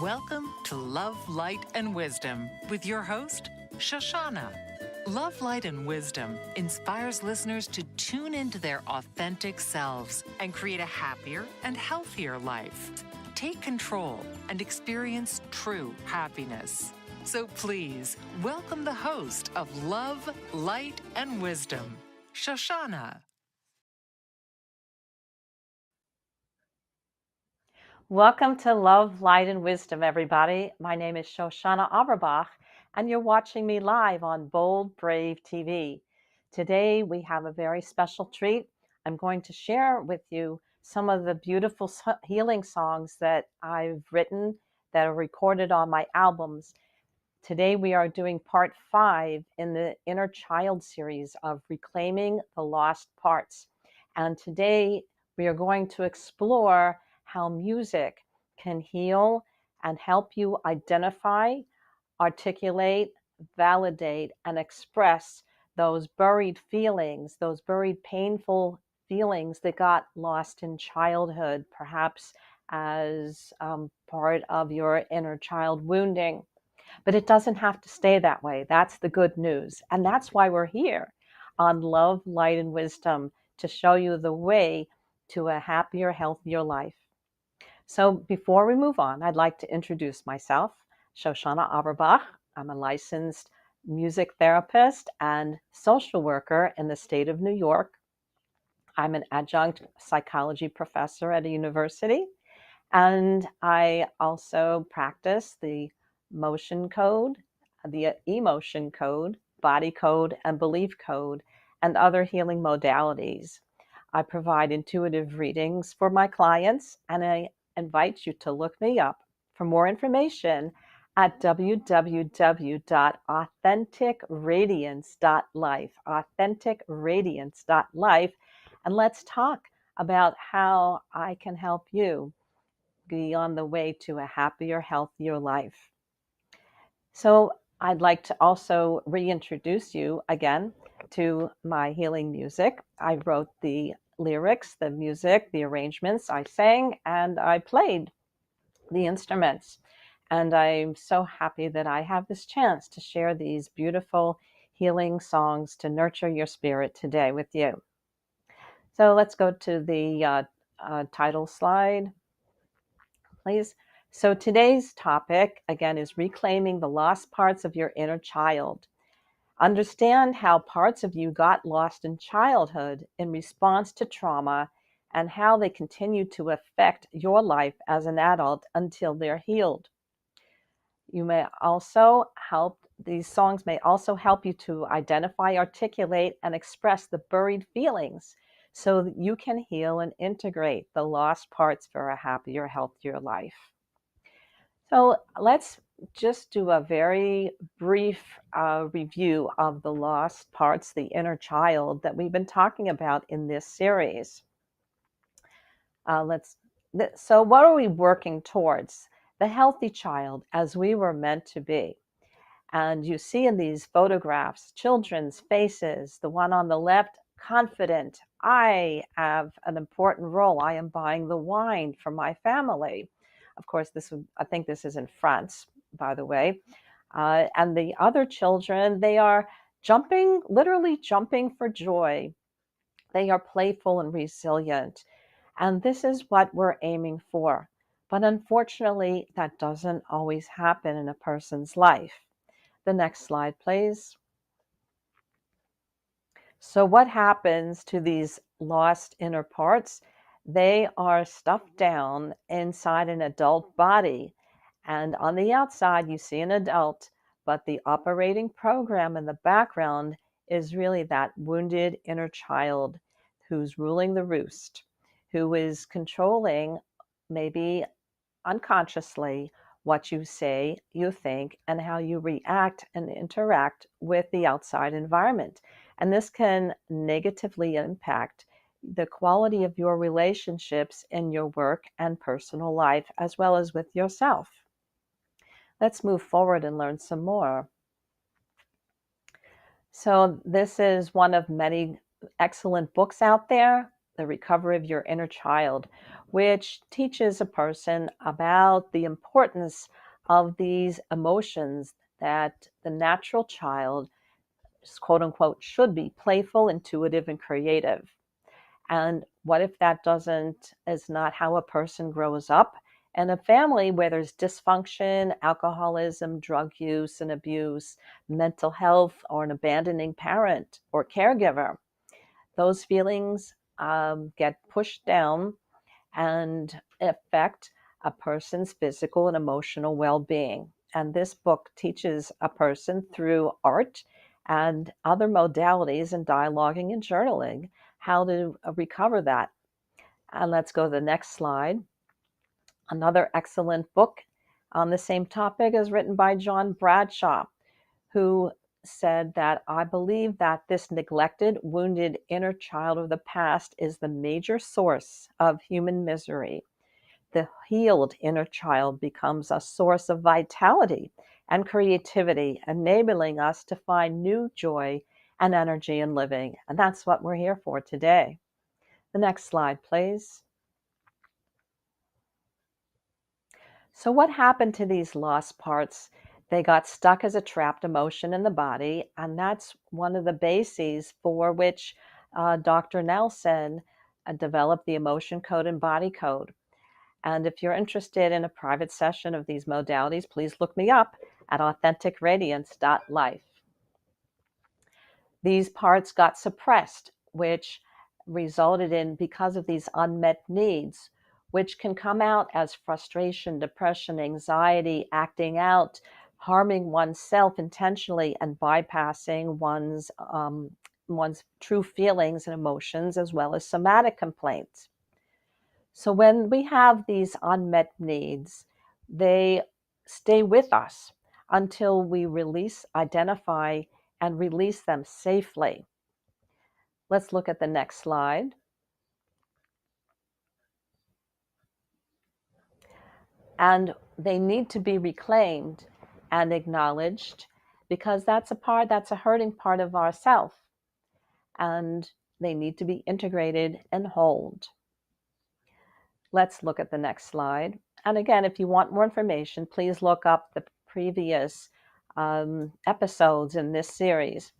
Welcome to Love, Light, and Wisdom with your host, Shoshana. Love, Light, and Wisdom inspires listeners to tune into their authentic selves and create a happier and healthier life. Take control and experience true happiness. So please welcome the host of Love, Light, and Wisdom, Shoshana. Welcome to Love, Light, and Wisdom, everybody. My name is Shoshana Averbach, and you're watching me live on Bold, Brave TV. Today, we have a very special treat. I'm going to share with you some of the beautiful healing songs that I've written that are recorded on my albums. Today, we are doing part 5 in the Inner Child series of Reclaiming the Lost Parts. And today, we are going to explore how music can heal and help you identify, articulate, validate, and express those buried feelings, those buried painful feelings that got lost in childhood, perhaps as part of your inner child wounding. But it doesn't have to stay that way. That's the good news. And that's why we're here on Love, Light, and Wisdom, to show you the way to a happier, healthier life. So before we move on, I'd like to introduce myself, Shoshana Averbach. I'm a licensed music therapist and social worker in the state of New York. I'm an adjunct psychology professor at a university, and I also practice the motion code, the emotion code, body code, and belief code, and other healing modalities. I provide intuitive readings for my clients, and I invite you to look me up for more information at www.authenticradiance.life, authenticradiance.life, and let's talk about how I can help you be on the way to a happier, healthier life. So I'd like to also reintroduce you again to my healing music. I wrote the lyrics, the music, the arrangements. I sang and I played the instruments. And I'm so happy that I have this chance to share these beautiful healing songs to nurture your spirit today with you. So let's go to the title slide, please. So today's topic, again, is reclaiming the lost parts of your inner child. Understand how parts of you got lost in childhood in response to trauma and how they continue to affect your life as an adult until they're healed. You may also these songs may also help you to identify, articulate, and express the buried feelings so that you can heal and integrate the lost parts for a happier, healthier life. So let's just do a very brief review of the lost parts, the inner child that we've been talking about in this series. So what are we working towards? The healthy child as we were meant to be. And you see in these photographs, children's faces, the one on the left, confident. I have an important role. I am buying the wine for my family. Of course, I think this is in France, by the way. And the other children, they are jumping, literally jumping for joy. They are playful and resilient. And this is what we're aiming for. But unfortunately, that doesn't always happen in a person's life. The next slide, please. So what happens to these lost inner parts? They are stuffed down inside an adult body. And on the outside, you see an adult, but the operating program in the background is really that wounded inner child who's ruling the roost, who is controlling, maybe unconsciously, what you say, you think, and how you react and interact with the outside environment. And this can negatively impact the quality of your relationships in your work and personal life, as well as with yourself. Let's move forward and learn some more. So this is one of many excellent books out there. The Recovery of Your Inner Child, which teaches a person about the importance of these emotions that the natural child, quote unquote, should be playful, intuitive, and creative. And what if that is not how a person grows up? In a family where there's dysfunction, alcoholism, drug use and abuse, mental health, or an abandoning parent or caregiver, those feelings get pushed down and affect a person's physical and emotional well-being. And this book teaches a person through art and other modalities and dialoguing and journaling how to recover that. And let's go to the next slide. Another excellent book on the same topic is written by John Bradshaw, who said that I believe that this neglected, wounded inner child of the past is the major source of human misery. The healed inner child becomes a source of vitality and creativity, enabling us to find new joy and energy in living. And that's what we're here for today. The next slide, please. So what happened to these lost parts? They got stuck as a trapped emotion in the body, and that's one of the bases for which Dr. Nelson developed the emotion code and body code. And if you're interested in a private session of these modalities, please look me up at authenticradiance.life. These parts got suppressed, which resulted in, because of these unmet needs, which can come out as frustration, depression, anxiety, acting out, harming oneself intentionally, and bypassing one's true feelings and emotions, as well as somatic complaints. So when we have these unmet needs, they stay with us until we release, identify, and release them safely. Let's look at the next slide. And they need to be reclaimed and acknowledged, because that's a hurting part of ourself, and they need to be integrated and wholed. Let's look at the next slide. And again, if you want more information, please look up the previous episodes in this series.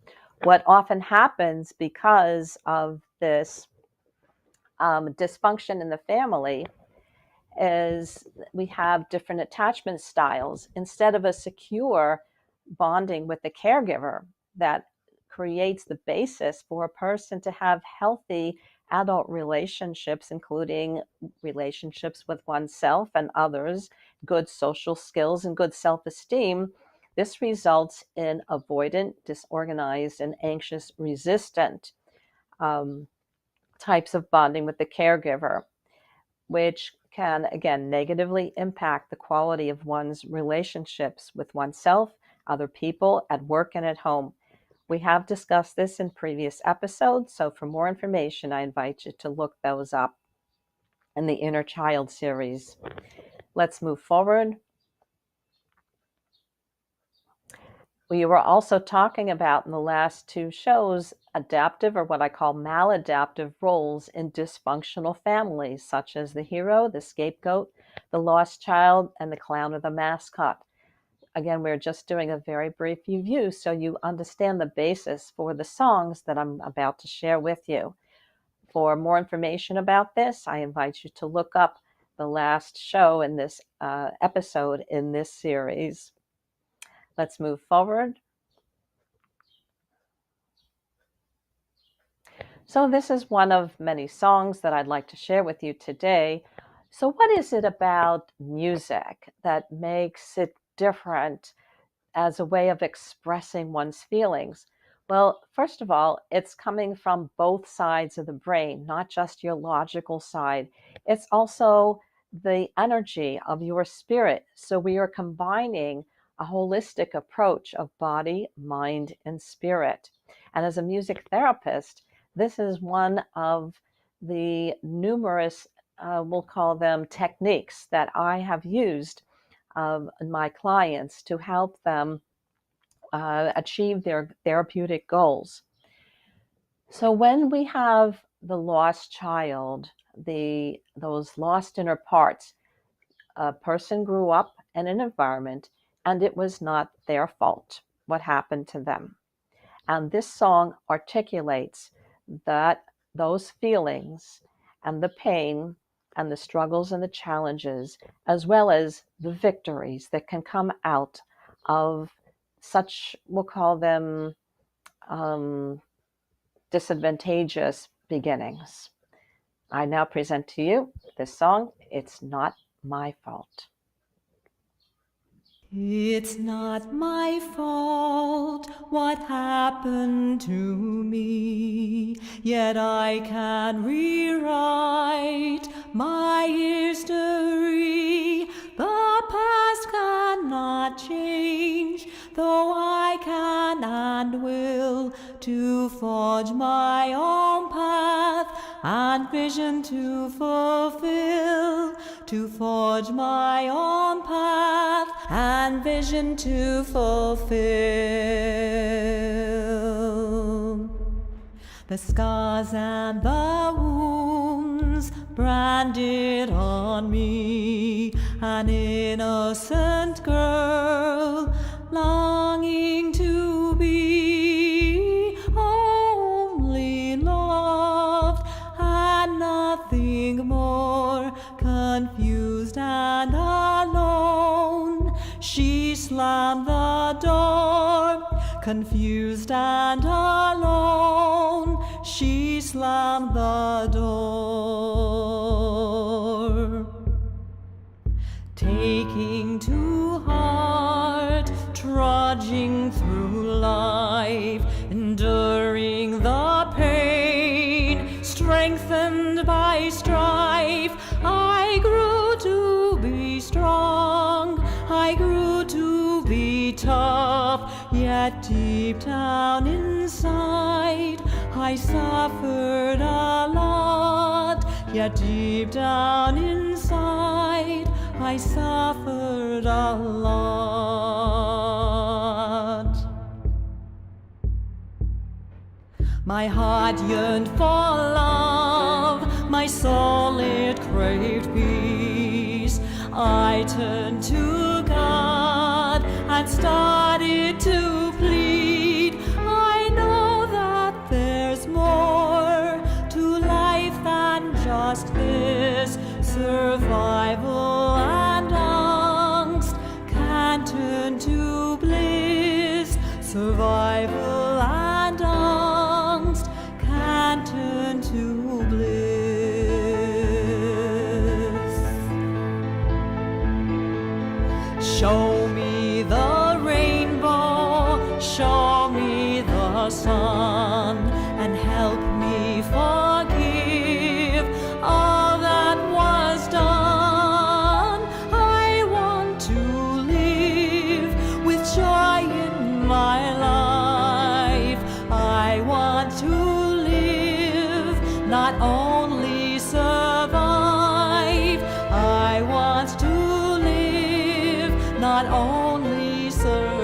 What often happens because of this dysfunction in the family is we have different attachment styles. Instead of a secure bonding with the caregiver that creates the basis for a person to have healthy adult relationships, including relationships with oneself and others, good social skills, and good self-esteem, this results in avoidant, disorganized, and anxious, resistant types of bonding with the caregiver, which can, again, negatively impact the quality of one's relationships with oneself, other people, at work, and at home. We have discussed this in previous episodes, so for more information, I invite you to look those up in the Inner Child series. Let's move forward. We were also talking about in the last two shows adaptive, or what I call maladaptive, roles in dysfunctional families, such as the hero, the scapegoat, the lost child, and the clown or the mascot. Again, we're just doing a very brief review so you understand the basis for the songs that I'm about to share with you. For more information about this, I invite you to look up the last show in this episode in this series. Let's move forward. So this is one of many songs that I'd like to share with you today. So what is it about music that makes it different as a way of expressing one's feelings? Well, first of all, it's coming from both sides of the brain, not just your logical side. It's also the energy of your spirit. So we are combining a holistic approach of body, mind, and spirit. And as a music therapist, this is one of the numerous, we'll call them techniques, that I have used in my clients to help them achieve their therapeutic goals. So when we have the lost child, those lost inner parts, a person grew up in an environment and it was not their fault what happened to them. And this song articulates that those feelings and the pain and the struggles and the challenges, as well as the victories that can come out of such, we'll call them disadvantageous beginnings. I now present to you this song, It's Not My Fault. It's not my fault what happened to me, yet I can rewrite my history. The past cannot change, though I can and will, to forge my own path and vision to fulfill, to forge my own path and vision to fulfill. The scars and the wounds branded on me, an innocent girl longing to be only loved and nothing more, confused and alone. She slammed the door, confused and alone. She slammed the door. Taking to heart, trudging through life, enduring the pain, strengthened by strife, I grew to be strong, I grew to be tough, yet deep down inside, I suffered a lot, yet deep down inside, I suffered a lot. My heart yearned for love, my soul it craved peace. I turned to God and started to plead. I know that there's more to life than just this. Survival and angst can turn to bliss. Survival and angst can turn to bliss. Show me the rainbow, show me the sun, and help me forgive all that was done. I want to live with joy in my life. I want to live, not only survive. I want to live, not only survive.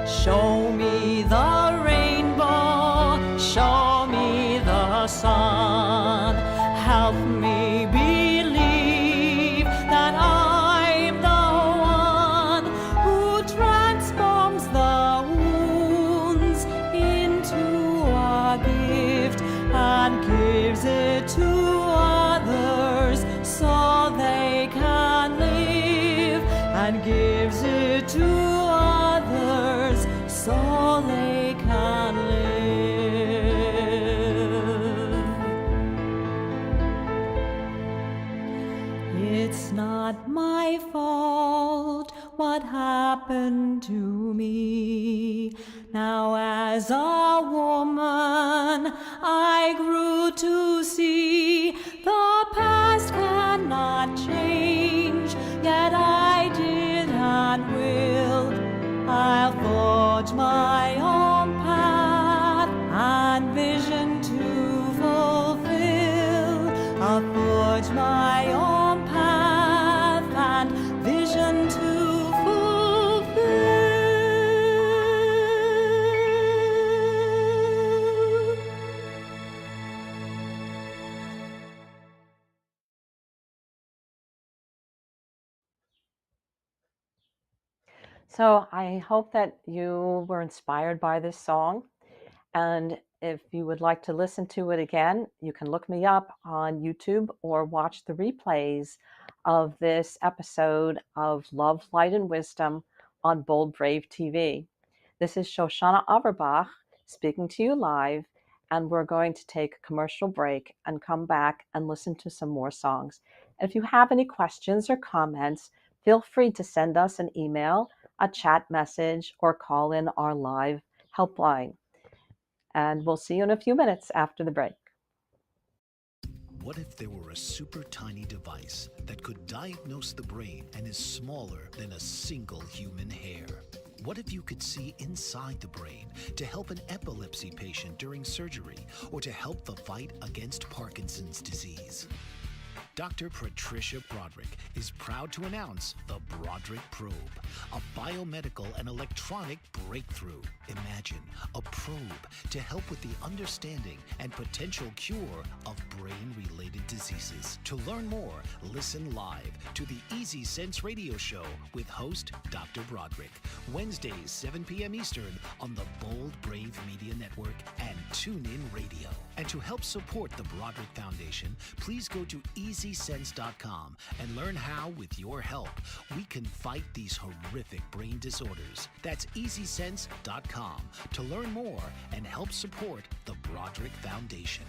Show me the rainbow, show me the sun. Help me believe that I'm the one who transforms the wounds into a gift and gives it to others so they can live, and gives it to others so they can live. It's not my fault what happened to me. Now as a woman I grew to see the past cannot change, yet I did and will. I'll forge my own path and vision to fulfill. I'll forge my own path and vision to fulfill. So I hope that you were inspired by this song. And if you would like to listen to it again, you can look me up on YouTube or watch the replays of this episode of Love, Light, and Wisdom on Bold Brave TV. This is Shoshana Averbach speaking to you live, and we're going to take a commercial break and come back and listen to some more songs. And if you have any questions or comments, feel free to send us an email, a chat message, or call in our live helpline. And we'll see you in a few minutes after the break. What if there were a super tiny device that could diagnose the brain and is smaller than a single human hair? What if you could see inside the brain to help an epilepsy patient during surgery or to help the fight against Parkinson's disease? Dr. Patricia Broderick is proud to announce the Broderick Probe, a biomedical and electronic breakthrough. Imagine a probe to help with the understanding and potential cure of brain-related diseases. To learn more, listen live to the Easy Sense radio show with host Dr. Broderick, Wednesdays 7 p.m. Eastern on the Bold Brave Media Network and TuneIn Radio. And to help support the Broderick Foundation, please go to EasySense.com and learn how, with your help, we can fight these horrific brain disorders. That's EasySense.com to learn more and help support the Broderick Foundation.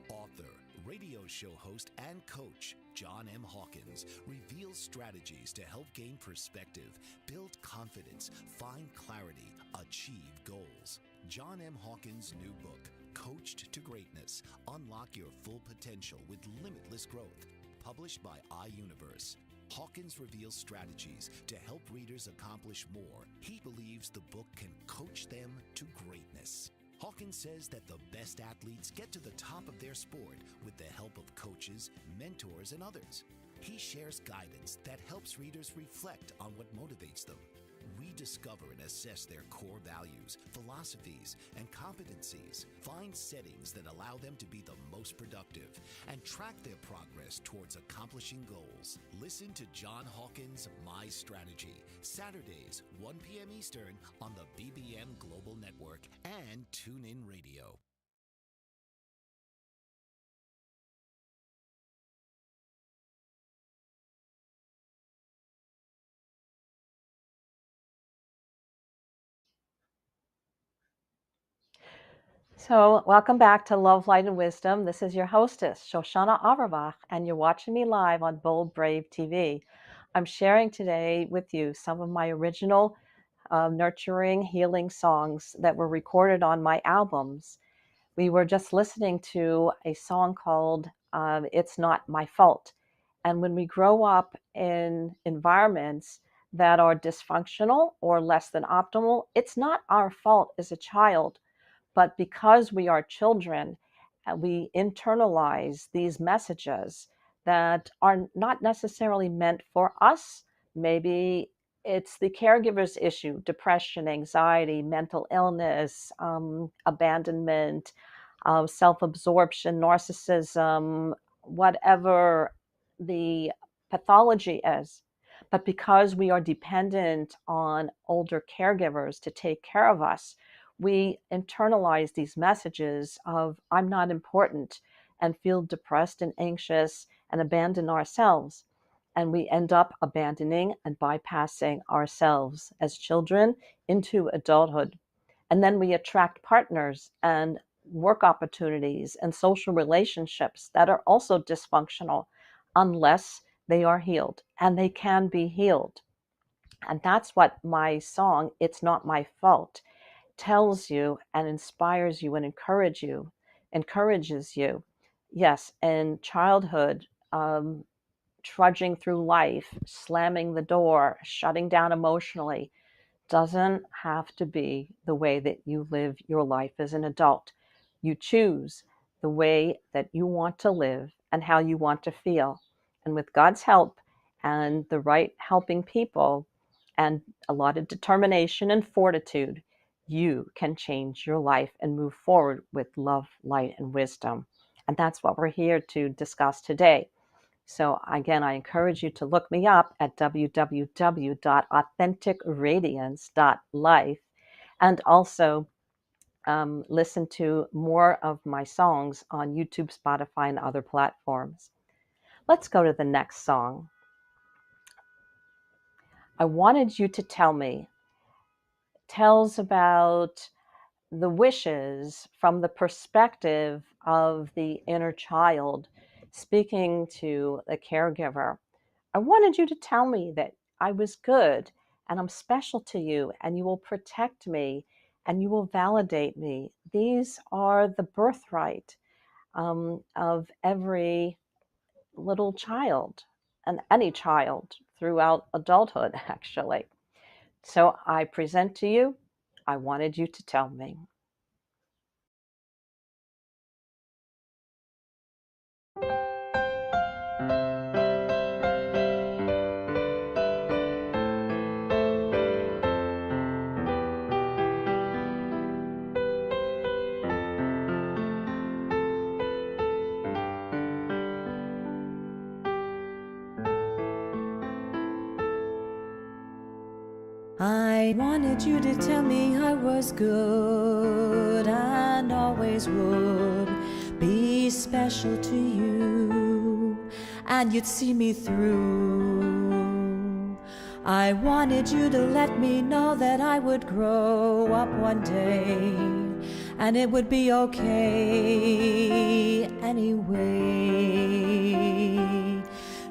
Author, radio show host, and coach John M. Hawkins reveals strategies to help gain perspective, build confidence, find clarity, achieve goals. John M. Hawkins' new book, Coached to Greatness, Unlock Your Full Potential with Limitless Growth, published by iUniverse. Hawkins reveals strategies to help readers accomplish more. He believes the book can coach them to greatness. Hawkins says that the best athletes get to the top of their sport with the help of coaches, mentors, and others. He shares guidance that helps readers reflect on what motivates them. We discover and assess their core values, philosophies, and competencies, find settings that allow them to be the most productive, and track their progress towards accomplishing goals. Listen to John Hawkins' My Strategy, Saturdays, 1 p.m. Eastern on the BBM Global Network and TuneIn Radio. So, welcome back to Love, Light, and Wisdom. This is your hostess, Shoshana Averbach, and you're watching me live on Bold Brave TV. I'm sharing today with you some of my original nurturing, healing songs that were recorded on my albums. We were just listening to a song called It's Not My Fault. And when we grow up in environments that are dysfunctional or less than optimal, it's not our fault as a child. But because we are children, we internalize these messages that are not necessarily meant for us. Maybe it's the caregiver's issue, depression, anxiety, mental illness, abandonment, self-absorption, narcissism, whatever the pathology is. But because we are dependent on older caregivers to take care of us, we internalize these messages of I'm not important and feel depressed and anxious and abandon ourselves. And we end up abandoning and bypassing ourselves as children into adulthood. And then we attract partners and work opportunities and social relationships that are also dysfunctional unless they are healed, and they can be healed. And that's what my song, It's Not My Fault, tells you and inspires you and encourages you. Yes, in childhood, trudging through life, slamming the door, shutting down emotionally, doesn't have to be the way that you live your life as an adult. You choose the way that you want to live and how you want to feel. And with God's help and the right helping people and a lot of determination and fortitude, you can change your life and move forward with love, light, and wisdom. And that's what we're here to discuss today. So again, I encourage you to look me up at www.authenticradiance.life, and also listen to more of my songs on YouTube, Spotify, and other platforms. Let's go to the next song. I wanted you to tell me tells about the wishes from the perspective of the inner child speaking to the caregiver. I wanted you to tell me that I was good and I'm special to you and you will protect me and you will validate me. These are the birthright of every little child and any child throughout adulthood, actually. So I present to you, I wanted you to tell me. I wanted you to tell me I was good and always would be special to you, and you'd see me through. I wanted you to let me know that I would grow up one day and it would be okay anyway.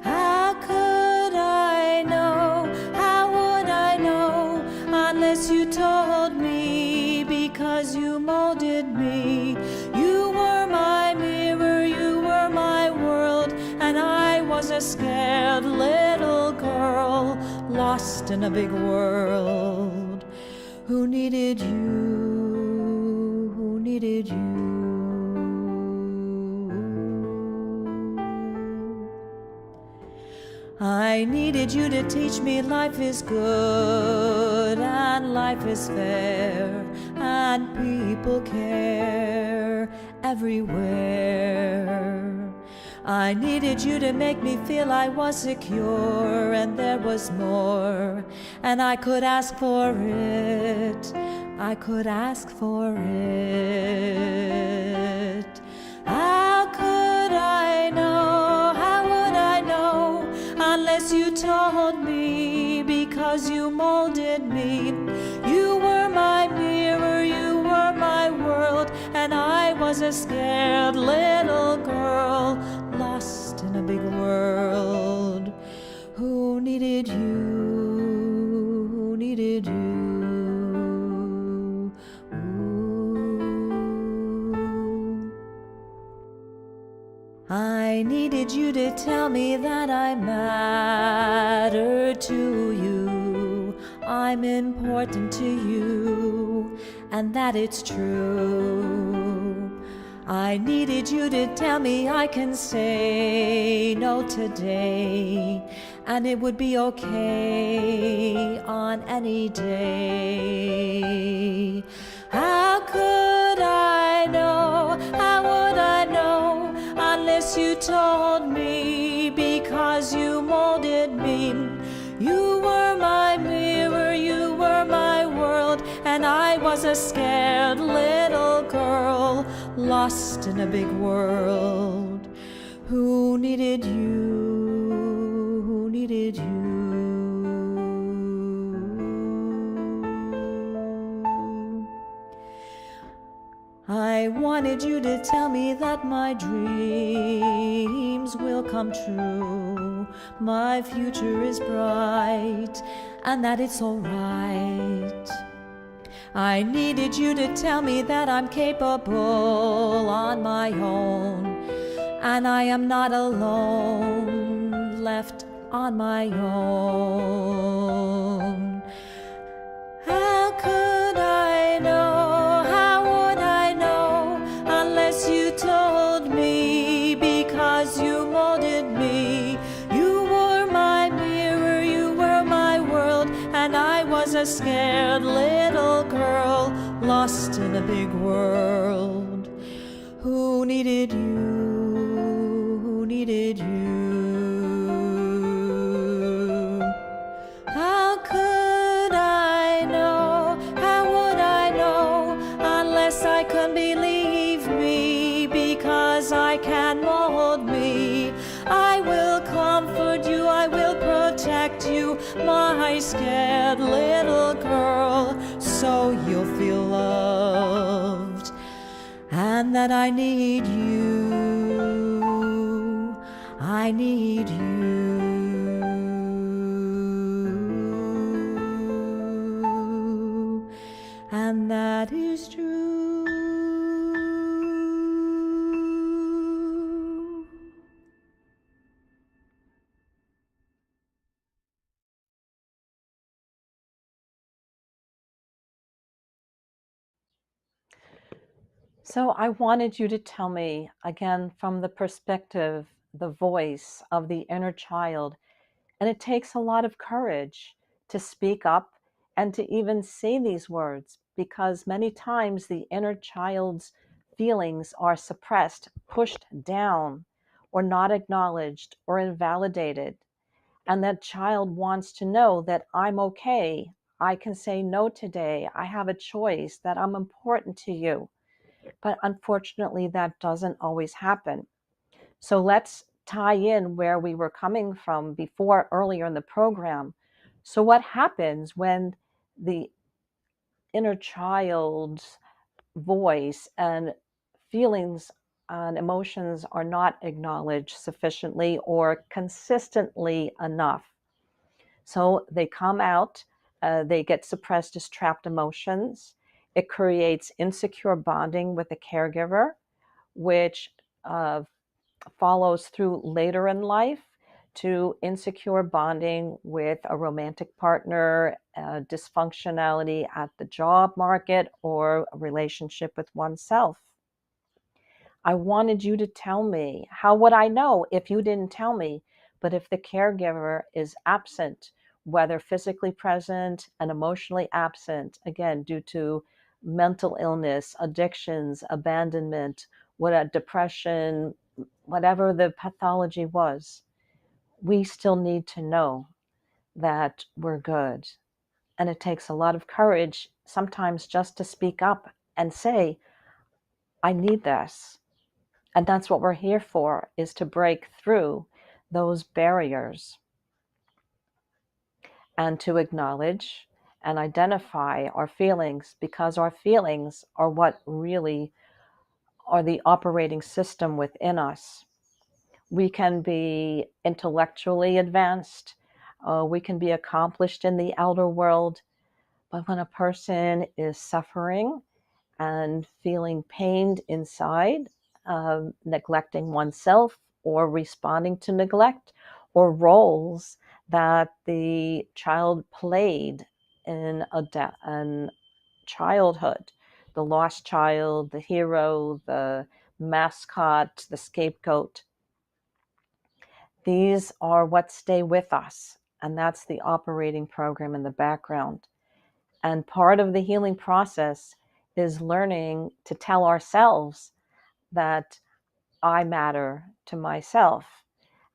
How could I know? How would I know unless you told me? Because you molded me. You were my mirror, you were my world, and I was a scared little girl lost in a big world who needed you, who needed you. I needed you to teach me life is good and life is fair and people care everywhere. I needed you to make me feel I was secure and there was more, and I could ask for it, I could ask for it. How could I know, how would I know unless you told me? Because you molded me. You were my mirror, you were my world, and I was a scared little girl lost in a big world who needed you, who needed you. Ooh. I needed you to tell me that I matter to you, I'm important to you, and that it's true. I needed you to tell me I can say no today, and it would be okay on any day. How could I know, how would I know, unless you told me? Because you molded me. You were my mirror, you were my world, and I was a scared little girl lost in a big world who needed you, who needed you. I wanted you to tell me that my dreams will come true, my future is bright, and that it's all right. I needed you to tell me that I'm capable on my own, and I am not alone, left on my own. How could I know, how would I know, unless you told me? Because you molded me. You were my mirror, you were my world, and I was a scared little girl lost in a big world who needed you, who needed you. my scared little girl, so you'll feel loved, and that I need you. I need you. And that is true. So I wanted you to tell me, again, from the perspective, the voice of the inner child. And it takes a lot of courage to speak up and to even say these words, because many times the inner child's feelings are suppressed, pushed down, or not acknowledged or invalidated. And that child wants to know that I'm okay. I can say no today. I have a choice, that I'm important to you. But unfortunately, that doesn't always happen. So let's tie in where we were coming from before, earlier in the program. So what happens when the inner child's voice and feelings and emotions are not acknowledged sufficiently or consistently enough? So they come out, they get suppressed as trapped emotions. It creates insecure bonding with the caregiver, which follows through later in life to insecure bonding with a romantic partner, dysfunctionality at the job market, or a relationship with oneself. I wanted you to tell me. How would I know if you didn't tell me? But if the caregiver is absent, whether physically present and emotionally absent, again, due to mental illness, addictions, abandonment, depression, whatever the pathology was, we still need to know that we're good. And it takes a lot of courage sometimes just to speak up and say, I need this. And that's what we're here for, is to break through those barriers and to acknowledge and identify our feelings, because our feelings are what really are the operating system within us. We can be intellectually advanced, we can be accomplished in the outer world, but when a person is suffering and feeling pained inside, neglecting oneself or responding to neglect, or roles that the child played in childhood, the lost child, the hero, the mascot, the scapegoat. These are what stay with us, and that's the operating program in the background. And part of the healing process is learning to tell ourselves that I matter to myself.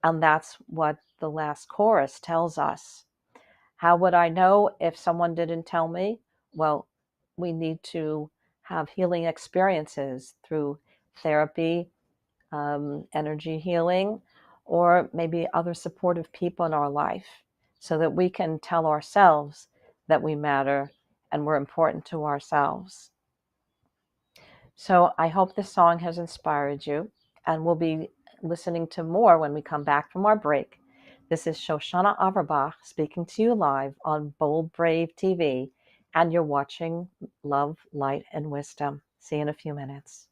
And that's what the last chorus tells us. How would I know if someone didn't tell me? Well, we need to have healing experiences through therapy, energy healing, or maybe other supportive people in our life, so that we can tell ourselves that we matter and we're important to ourselves. So I hope this song has inspired you, and we'll be listening to more when we come back from our break. This is Shoshana Averbach speaking to you live on Bold Brave TV, and you're watching Love, Light, and Wisdom. See you in a few minutes.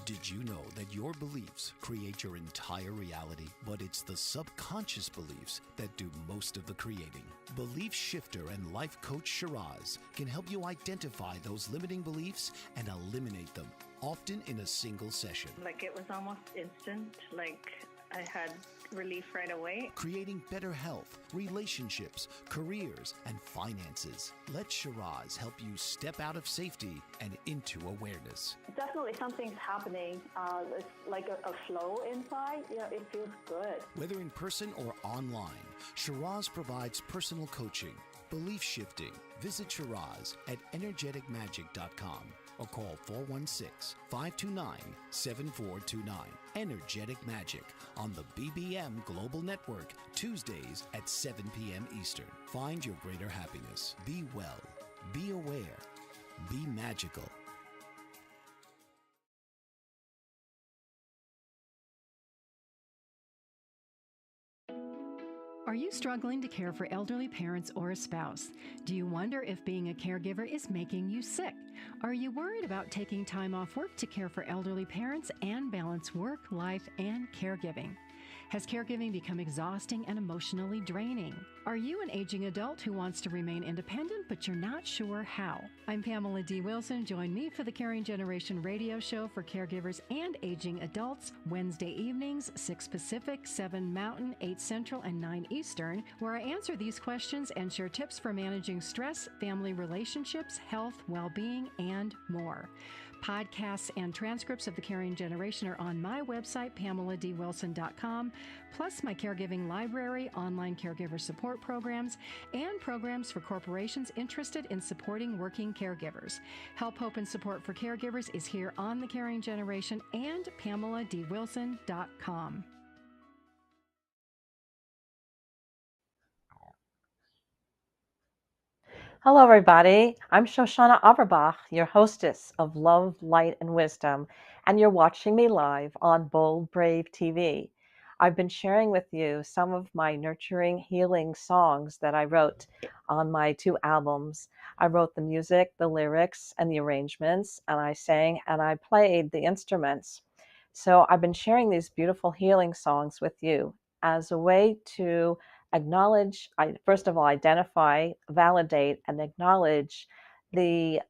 Did you know that your beliefs create your entire reality, but it's the subconscious beliefs that do most of the creating? Belief shifter and life coach Shiraz can help you identify those limiting beliefs and eliminate them, often in a single session. Like, it was almost instant. Like, I had relief right away. Creating better health, relationships, careers, and finances. Let Shiraz help you step out of safety and into awareness. Definitely something's happening. It's like a flow inside. It feels good. Whether in person or online, Shiraz provides personal coaching, belief shifting. Visit Shiraz at energeticmagic.com. or call 416-529-7429. Energetic Magic on the BBM Global Network, Tuesdays at 7 p.m. Eastern. Find your greater happiness. Be well. Be aware. Be magical. Are you struggling to care for elderly parents or a spouse? Do you wonder if being a caregiver is making you sick? Are you worried about taking time off work to care for elderly parents and balance work, life, and caregiving? Has caregiving become exhausting and emotionally draining? Are you an aging adult who wants to remain independent, but you're not sure how? I'm Pamela D. Wilson. Join me for the Caring Generation radio show for caregivers and aging adults, Wednesday evenings, 6 Pacific, 7 Mountain, 8 Central, and 9 Eastern, where I answer these questions and share tips for managing stress, family relationships, health, well-being, and more. Podcasts and transcripts of the Caring Generation are on my website, PamelaDWilson.com, plus my caregiving library, online caregiver support programs, and programs for corporations interested in supporting working caregivers. Help, hope, and support for caregivers is here on the Caring Generation and PamelaDWilson.com. Hello, everybody. I'm Shoshana Averbach, your hostess of Love, Light, and Wisdom, and you're watching me live on Bold, Brave TV. I've been sharing with you some of my nurturing, healing songs that I wrote on my 2 albums. I wrote the music, the lyrics, and the arrangements, and I sang and I played the instruments. So I've been sharing these beautiful healing songs with you as a way to acknowledge, first of all, identify, validate, and acknowledge the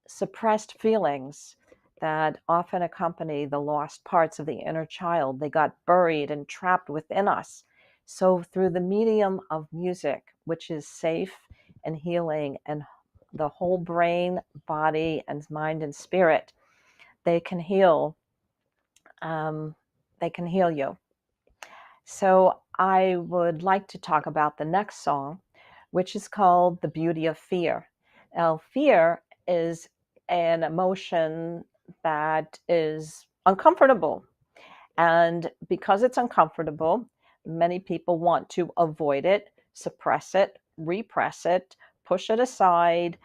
suppressed feelings that often accompany the lost parts of the inner child. They got buried and trapped within us. So through the medium of music, which is safe and healing and the whole brain, body, and mind and spirit, they can heal. They can heal you. So I would like to talk about the next song, which is called The Beauty of Fear. Now, fear is an emotion that is uncomfortable. And because it's uncomfortable, many people want to avoid it, suppress it, repress it, push it aside,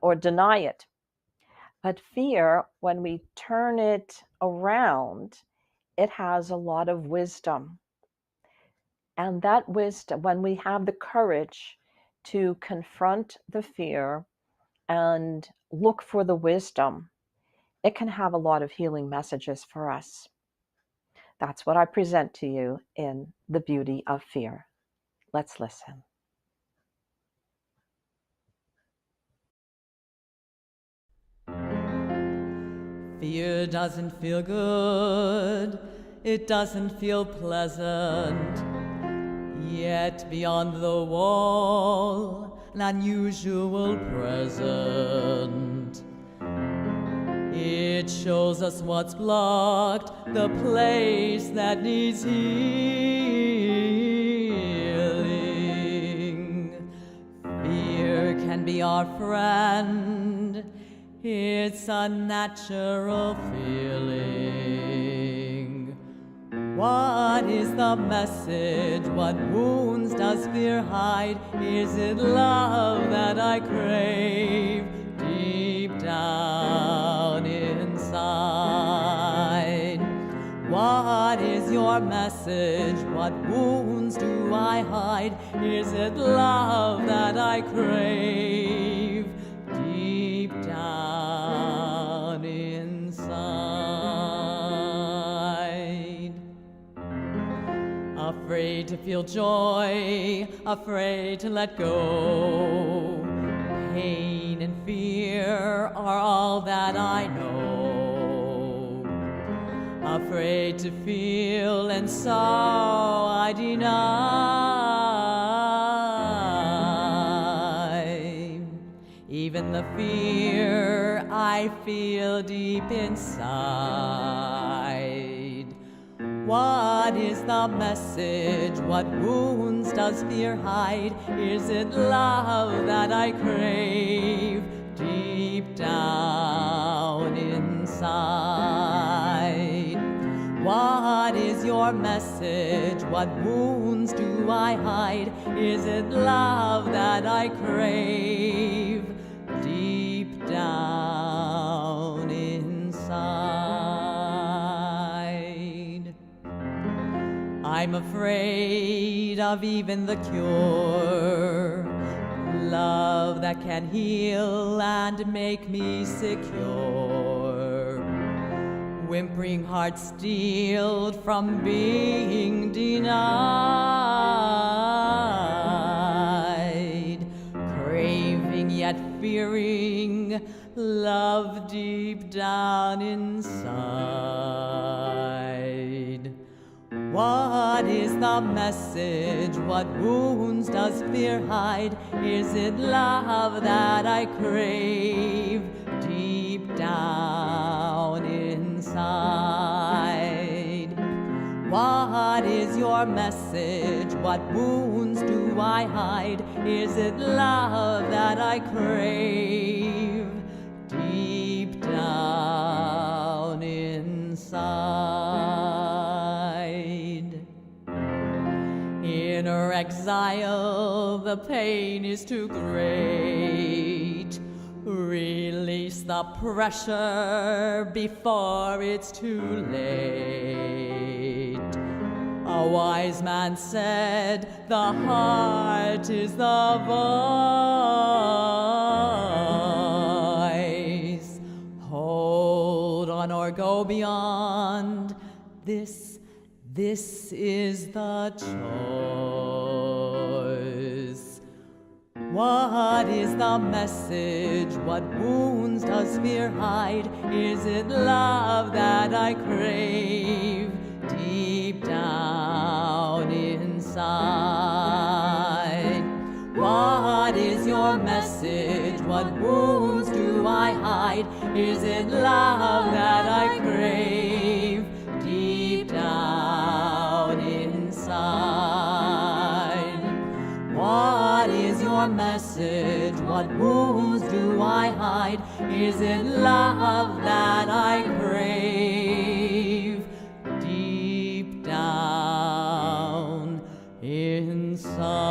or deny it. But fear, when we turn it around, it has a lot of wisdom. And that wisdom, when we have the courage to confront the fear and look for the wisdom, it can have a lot of healing messages for us. That's what I present to you in The Beauty of Fear. Let's listen. Fear doesn't feel good, it doesn't feel pleasant. Yet beyond the wall, an unusual present. It shows us what's blocked, the place that needs healing. Fear can be our friend, it's a natural feeling. What is the message? What wounds does fear hide? Is it love that I crave deep down inside? What is your message? What wounds do I hide? Is it love that I crave deep down inside? Afraid to feel joy, afraid to let go. Pain and fear are all that I know. Afraid to feel, and so I deny. Even the fear I feel deep inside. What is the message? What wounds does fear hide? Is it love that I crave deep down your message? What wounds do I hide? Is it love that I crave deep down inside? I'm afraid of even the cure, love that can heal and make me secure. Whimpering heart steeled from being denied, craving yet fearing love deep down inside. What is the message? What wounds does fear hide? Is it love that I crave deep down inside? What is your message? What wounds do I hide? Is it love that I crave deep down inside? Inner exile, the pain is too great. Release the pressure before it's too late. A wise man said, the heart is the voice. Hold on or go beyond. This is the choice. What is the message? What wounds does fear hide? Is it love that I crave deep down inside? What is your message? What wounds do I hide? Is it love that I crave deep down inside? What is your message? What wounds do I hide? Is it love that I crave deep down inside?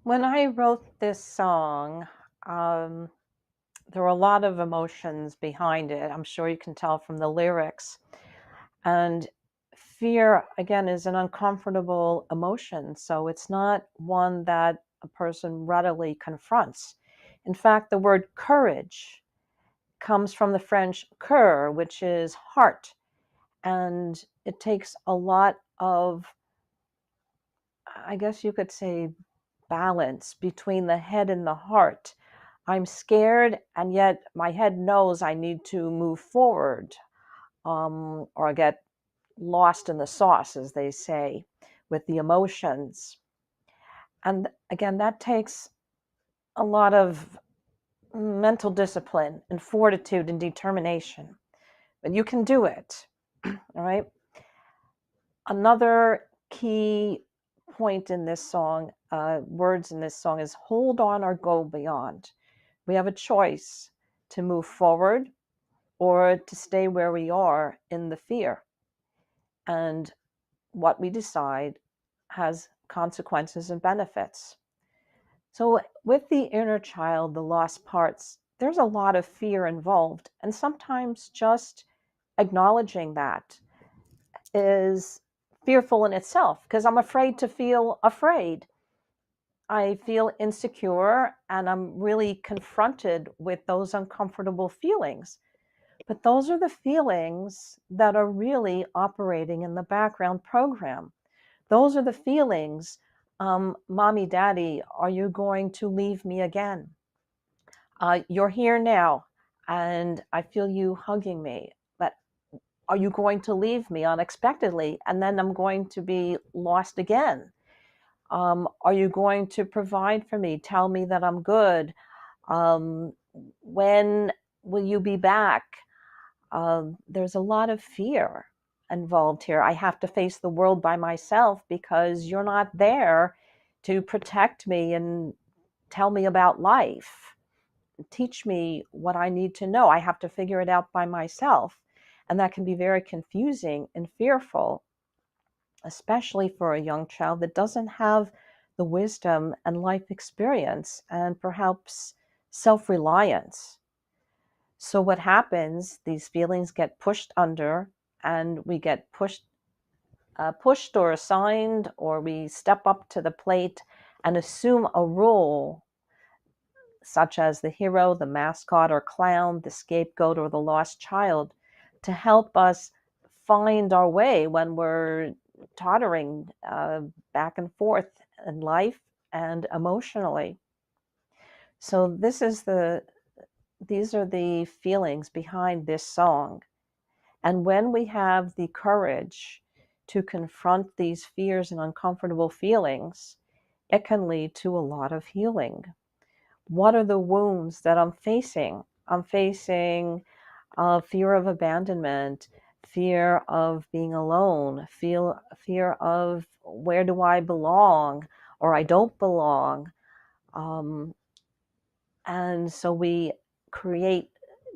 When I wrote this song, there were a lot of emotions behind it. I'm sure you can tell from the lyrics. And fear, again, is an uncomfortable emotion. So it's not one that a person readily confronts. In fact, the word courage comes from the French cœur, which is heart. And it takes a lot of, I guess you could say, balance between the head and the heart. I'm scared, and yet my head knows I need to move forward, or I get lost in the sauce, as they say, with the emotions. And again, that takes a lot of mental discipline and fortitude and determination. But you can do it, all right? Another key point in this song, words in this song, is hold on or go beyond. We have a choice to move forward or to stay where we are in the fear. And what we decide has consequences and benefits. So with the inner child, the lost parts, there's a lot of fear involved. And sometimes just acknowledging that is fearful in itself, because I'm afraid to feel afraid. I feel insecure and I'm really confronted with those uncomfortable feelings. But those are the feelings that are really operating in the background program. Those are the feelings, Mommy, Daddy, are you going to leave me again? You're here now and I feel you hugging me, but are you going to leave me unexpectedly and then I'm going to be lost again? Are you going to provide for me? Tell me that I'm good. When will you be back? There's a lot of fear. involved here. I have to face the world by myself because you're not there to protect me and tell me about life, teach me what I need to know. I have to figure it out by myself. And that can be very confusing and fearful, especially for a young child that doesn't have the wisdom and life experience and perhaps self-reliance. So what happens, these feelings get pushed under and we get pushed or assigned, or we step up to the plate and assume a role such as the hero, the mascot or clown, the scapegoat or the lost child, to help us find our way when we're tottering back and forth in life and emotionally. So these are the feelings behind this song. And when we have the courage to confront these fears and uncomfortable feelings, it can lead to a lot of healing. What are the wounds that I'm facing? I'm facing fear of abandonment, fear of being alone, fear of where do I belong or I don't belong. And so we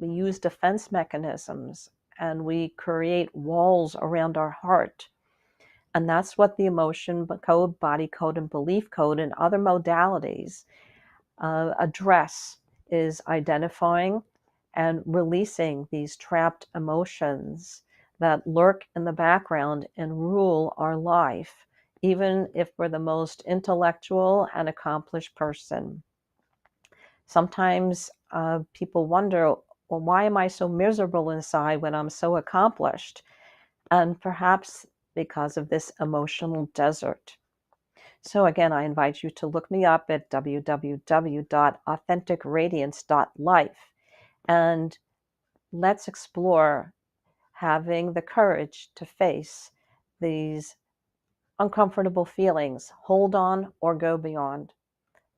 use defense mechanisms and we create walls around our heart. And that's what the emotion code, body code, and belief code and other modalities address, is identifying and releasing these trapped emotions that lurk in the background and rule our life, even if we're the most intellectual and accomplished person. Sometimes people wonder, well, why am I so miserable inside when I'm so accomplished? And perhaps because of this emotional desert. So again, I invite you to look me up at www.authenticradiance.life, and let's explore having the courage to face these uncomfortable feelings, hold on or go beyond.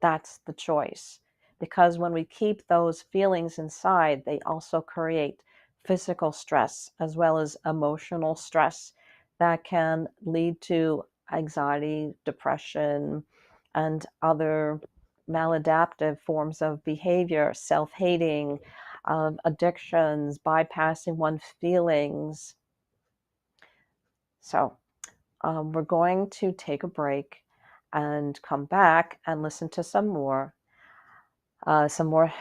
That's the choice. Because when we keep those feelings inside, they also create physical stress as well as emotional stress that can lead to anxiety, depression, and other maladaptive forms of behavior, self-hating, addictions, bypassing one's feelings. So we're going to take a break and come back and listen to some more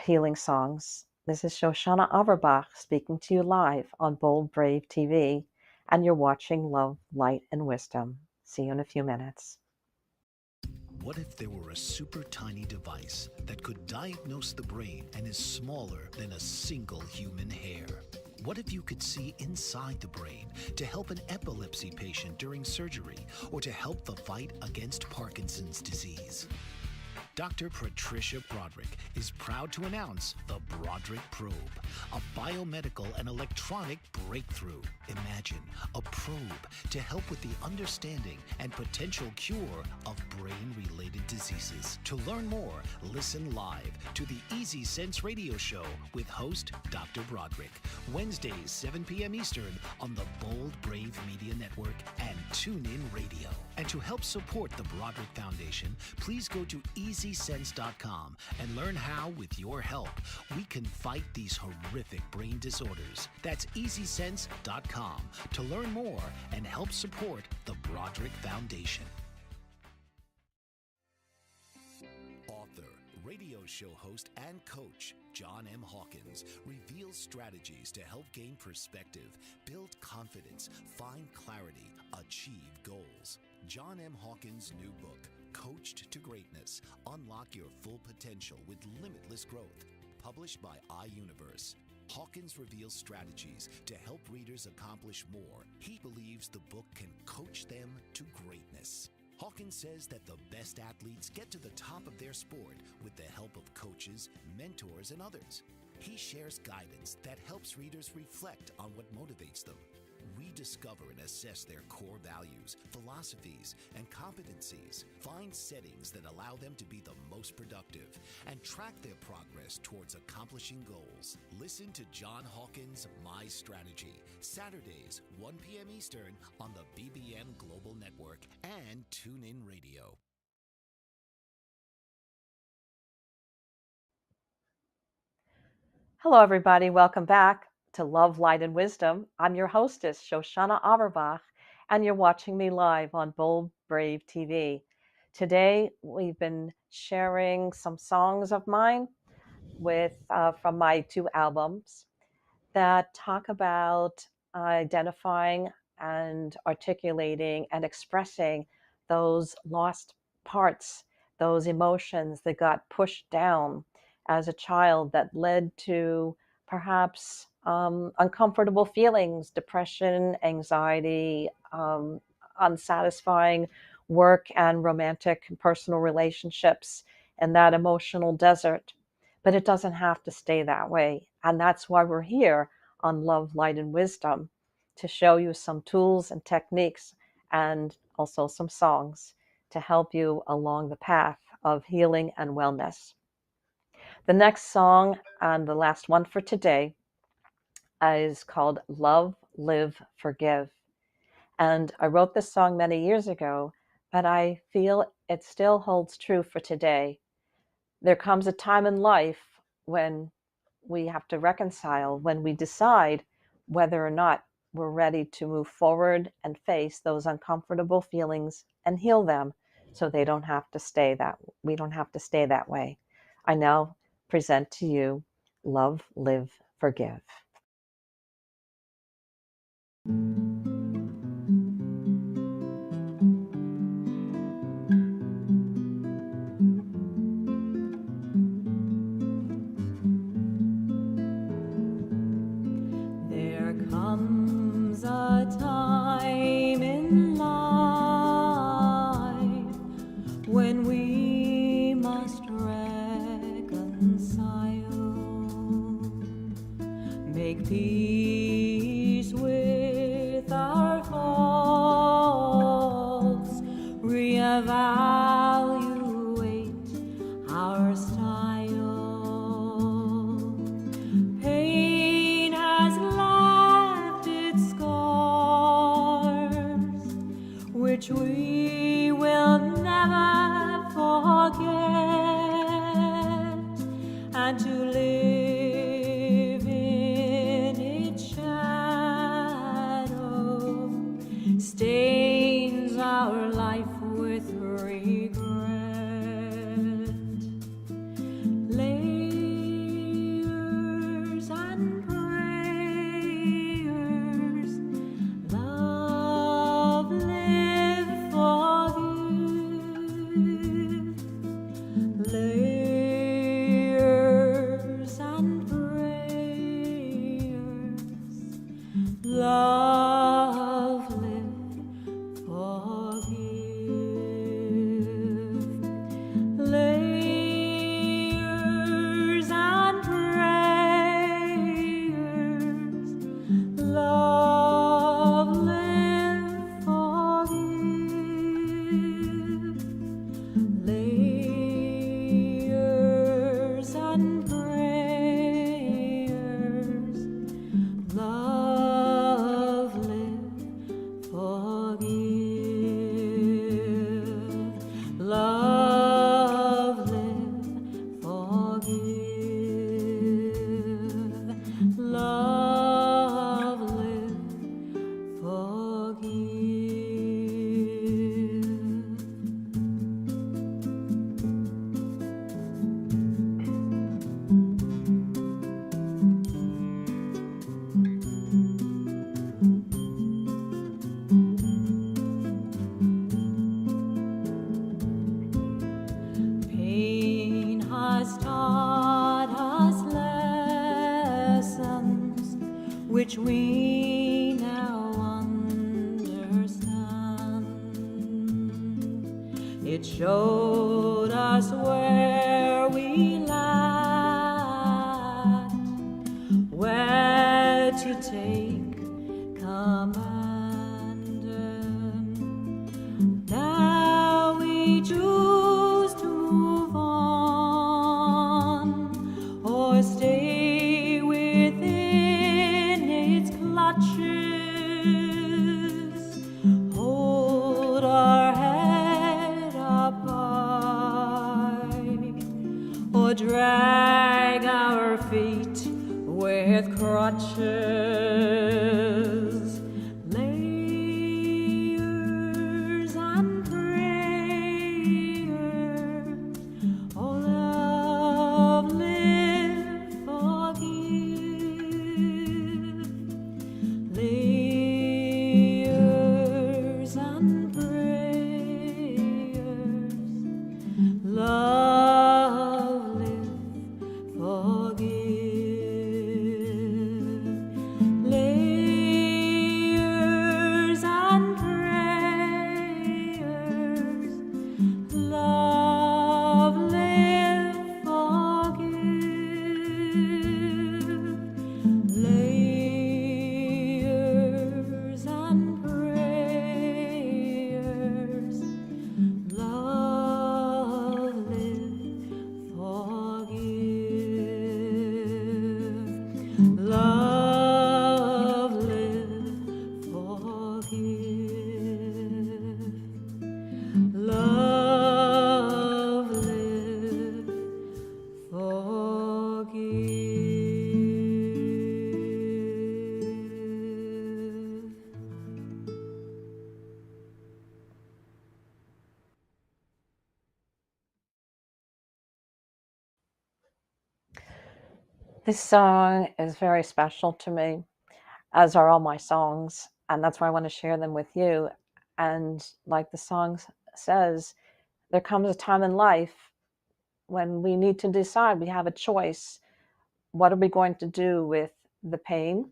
healing songs. This is Shoshana Averbach speaking to you live on Bold Brave TV, and you're watching Love, Light, and Wisdom. See you in a few minutes. What if there were a super tiny device that could diagnose the brain and is smaller than a single human hair? What if you could see inside the brain to help an epilepsy patient during surgery or to help the fight against Parkinson's disease? Dr. Patricia Broderick is proud to announce the Broderick Probe, a biomedical and electronic breakthrough. Imagine a probe to help with the understanding and potential cure of brain-related diseases. To learn more, listen live to the Easy Sense radio show with host Dr. Broderick, Wednesdays 7 p.m. Eastern on the Bold Brave Media Network and TuneIn Radio. And to help support the Broderick Foundation, please go to EasySense.com and learn how, with your help, we can fight these horrific brain disorders. That's EasySense.com to learn more and help support the Broderick Foundation. Author, radio show host, and coach John M. Hawkins reveals strategies to help gain perspective, build confidence, find clarity, achieve goals. John M. Hawkins' new book, Coached to Greatness, Unlock Your Full Potential with Limitless Growth, published by iUniverse. Hawkins reveals strategies to help readers accomplish more. He believes the book can coach them to greatness. Hawkins says that the best athletes get to the top of their sport with the help of coaches, mentors, and others. He shares guidance that helps readers reflect on what motivates them. we discover and assess their core values, philosophies, and competencies, find settings that allow them to be the most productive, and track their progress towards accomplishing goals. Listen to John Hawkins' My Strategy, Saturdays, 1 p.m. Eastern on the BBM Global Network and TuneIn Radio. Hello, everybody. Welcome back to Love, Light, and Wisdom. I'm your hostess, Shoshana Auerbach, and you're watching me live on Bold, Brave TV. Today, we've been sharing some songs of mine from my 2 albums that talk about identifying and articulating and expressing those lost parts, those emotions that got pushed down as a child that led to perhaps uncomfortable feelings, depression, anxiety, unsatisfying work and romantic and personal relationships, and that emotional desert. But it doesn't have to stay that way. And that's why we're here on Love, Light, and Wisdom, to show you some tools and techniques and also some songs to help you along the path of healing and wellness. The next song, and the last one for today, is called Love, Live, Forgive. And I wrote this song many years ago, but I feel it still holds true for today. There comes a time in life when we have to reconcile, when we decide whether or not we're ready to move forward and face those uncomfortable feelings and heal them, so they don't have to stay we don't have to stay that way. I now present to you Love, Live, Forgive. There comes a time in life when we must reconcile, make peace with our faults, reevaluate our style. Pain has left its scars, which we will never forget, and to live in its shadow stains our life with regret. Layers and prayers, love, live, forgive. Layers and prayers, love, live, forgive. Layers and prayers, love, live, forgive. Layers and prayers, love, live, forgive. Love, live, forgive. Love, live, forgive. Pain has taught us lessons which we now understand. It showed us where we lacked, where to take command. drag our feet with crutches, layers and prayers. Oh, love, live, forgive. Layers and prayers. Love, live, forgive. Layers and prayers. Love, live, forgive. Layers and prayers. Love, live, forgive. Love, live, forgive. Love, live, forgive. This song is very special to me, as are all my songs, and that's why I want to share them with you. And like the song says, there comes a time in life when we need to decide, we have a choice. What are we going to do with the pain,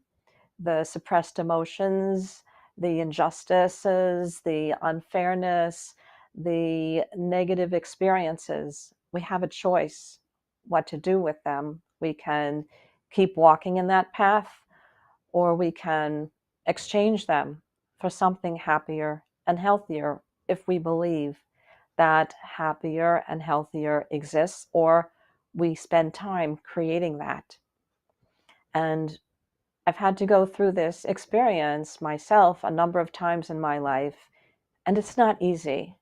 the suppressed emotions, the injustices, the unfairness, the negative experiences? We have a choice what to do with them. We can keep walking in that path, or we can exchange them for something happier and healthier if we believe that happier and healthier exists, or we spend time creating that. And I've had to go through this experience myself a number of times in my life, and it's not easy.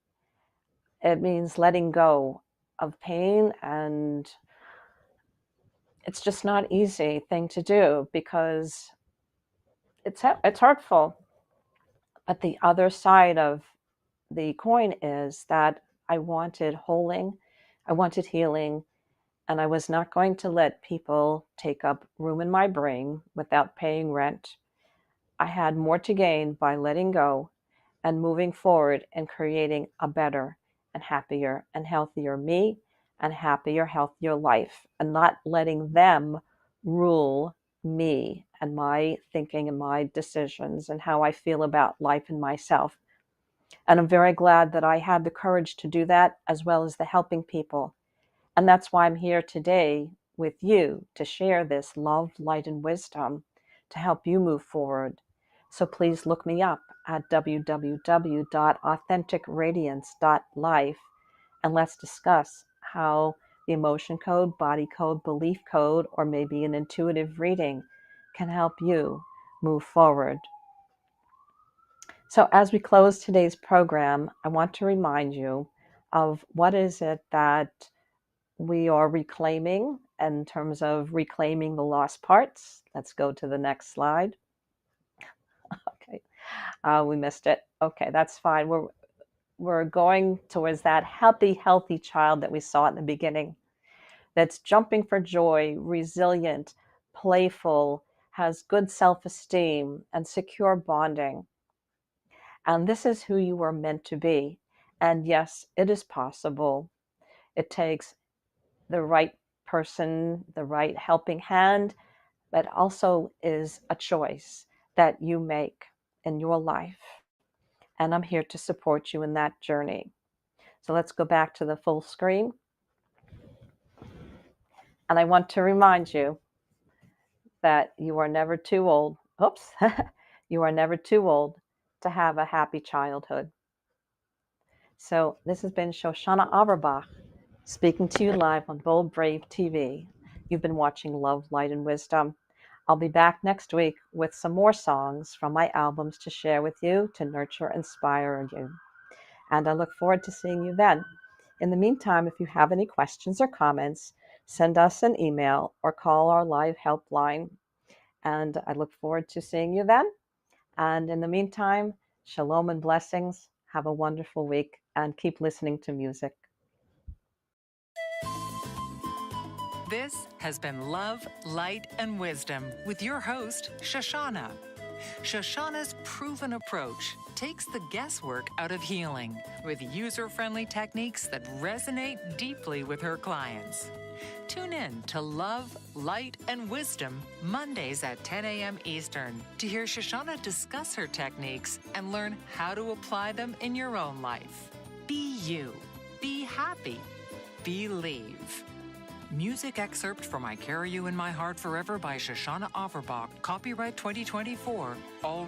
It means letting go of pain, and it's just not easy thing to do because it's hurtful. But the other side of the coin is that I wanted I wanted healing, and I was not going to let people take up room in my brain without paying rent. I had more to gain by letting go and moving forward and creating a better and happier and healthier me and happier, healthier life, and not letting them rule me and my thinking and my decisions and how I feel about life and myself. And I'm very glad that I had the courage to do that, as well as the helping people. And that's why I'm here today with you to share this love, light, and wisdom to help you move forward. So please look me up at www.authenticradiance.life, and let's discuss how the emotion code, body code, belief code, or maybe an intuitive reading can help you move forward. So as we close today's program, I want to remind you of what is it that we are reclaiming in terms of reclaiming the lost parts. Let's go to the next slide. Okay, we missed it. Okay, that's fine. We're going towards that healthy child that we saw in the beginning, that's jumping for joy, resilient, playful, has good self-esteem and secure bonding. And this is who you were meant to be. And yes, it is possible. It takes the right person, the right helping hand, but also is a choice that you make in your life. And I'm here to support you in that journey. So let's go back to the full screen. And I want to remind you that you are never too old. Oops. You are never too old to have a happy childhood. So this has been Shoshana Averbach speaking to you live on Bold Brave TV. You've been watching Love, Light, and Wisdom. I'll be back next week with some more songs from my albums to share with you to nurture, inspire you. And I look forward to seeing you then. In the meantime, if you have any questions or comments, send us an email or call our live helpline. And I look forward to seeing you then. And in the meantime, shalom and blessings. Have a wonderful week and keep listening to music. This has been Love, Light, and Wisdom with your host, Shoshana. Shoshana's proven approach takes the guesswork out of healing with user-friendly techniques that resonate deeply with her clients. Tune in to Love, Light, and Wisdom Mondays at 10 a.m. Eastern to hear Shoshana discuss her techniques and learn how to apply them in your own life. Be you. Be happy. Believe. Music excerpt from I Carry You in My Heart Forever by Shoshana Averbach, copyright 2024, all